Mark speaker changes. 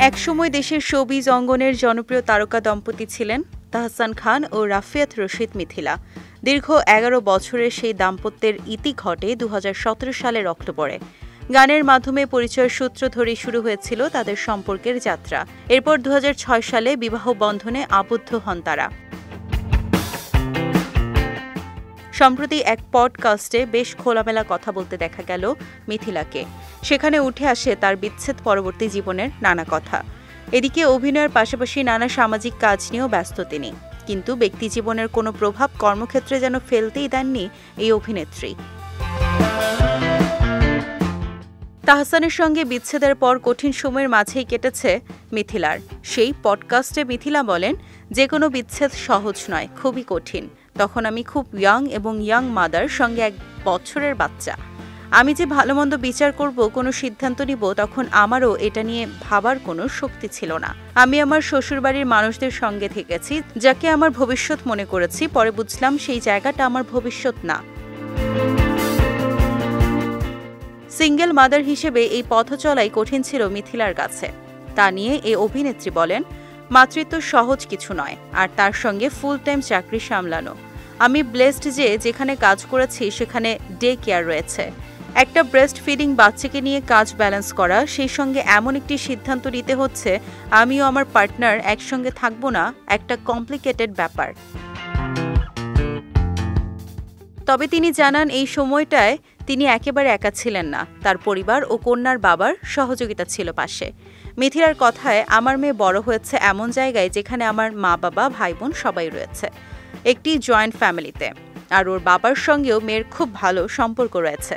Speaker 1: একসময় দেশের শোবিজ অঙ্গনের জনপ্রিয় তারকা দম্পতি ছিলেন তাহসান খান ও রাফিয়াত রশিদ মিথিলা। দীর্ঘ ১১ বছরের সেই দাম্পত্যের ইতি ঘটে ২০১৭ সালের অক্টোবরে। গানের মাধ্যমে পরিচয়ের সূত্র ধরেই শুরু হয়েছিল তাদের সম্পর্কের যাত্রা। এরপর ২০০৬ সালে বিবাহ বন্ধনে আবদ্ধ হন তারা। সম্প্রতি এক পডকাস্টে বেশ খোলামেলা কথা বলতে দেখা গেল মিথিলাকে। সেখানে উঠে আসে তার বিচ্ছেদ পরবর্তী জীবনের নানা কথা। এদিকে অভিনয়ের পাশাপাশি নানা সামাজিক কাজ নিয়েও ব্যস্ত তিনি, কিন্তু ব্যক্তিজীবনের কোনো প্রভাব কর্মক্ষেত্রে যেন ফেলতেই দেননি এই অভিনেত্রী। তাহসানের সঙ্গে বিচ্ছেদের পর কঠিন সময়ের মাঝেই কেটেছে মিথিলার। সেই পডকাস্টে মিথিলা বলেন, যে কোনো বিচ্ছেদ সহজ নয়, খুবই কঠিন। তখন আমি খুব ইয়াং মাদার, সঙ্গে ১ বছরের বাচ্চা। আমি যে ভালো-মন্দ বিচার করব, কোনো সিদ্ধান্ত নিব, তখন আমারও এটা নিয়ে ভাবার কোনো শক্তি ছিল না। আমি আমার শ্বশুরবাড়ির মানুষদের সঙ্গে থেকেছি, যাকে আমার ভবিষ্যৎ মনে করেছি। পরে বুঝলাম সেই জায়গাটা আমার ভবিষ্যৎ না। সিঙ্গেল মাদার হিসেবে এই পথ চলাই কঠিন ছিল মিথিলার কাছে। তা নিয়ে এই অভিনেত্রী বলেন, মাতৃত্ব সহজ কিছু নয়, আর তার সঙ্গে ফুল টাইম চাকরি সামলানো। আমি ব্লেসড যে যেখানে কাজ করেছি সেখানে ডে কেয়ার রয়েছে। একটা ব্রেস্ট ফিডিং বাচ্চাকে নিয়ে কাজ ব্যালেন্স করা, সেই সঙ্গে এমন একটি সিদ্ধান্ত নিতে হচ্ছে আমিও আমার পার্টনার একসঙ্গে থাকবো না, একটা কমপ্লিকেটেড ব্যাপার। তবে তিনি জানান, এই সময়টায় তিনি একেবারে একা ছিলেন না। তার পরিবার ও কন্যার বাবার সহযোগিতা ছিল পাশে। মিথিলার কথায়, আমার মেয়ে বড় হয়েছে এমন জায়গায় যেখানে আমার মা বাবা ভাই বোন সবাই রয়েছে, একটি জয়েন্ট ফ্যামিলিতে। আর ওর বাবার সঙ্গেও মেয়ের খুব ভালো সম্পর্ক রয়েছে।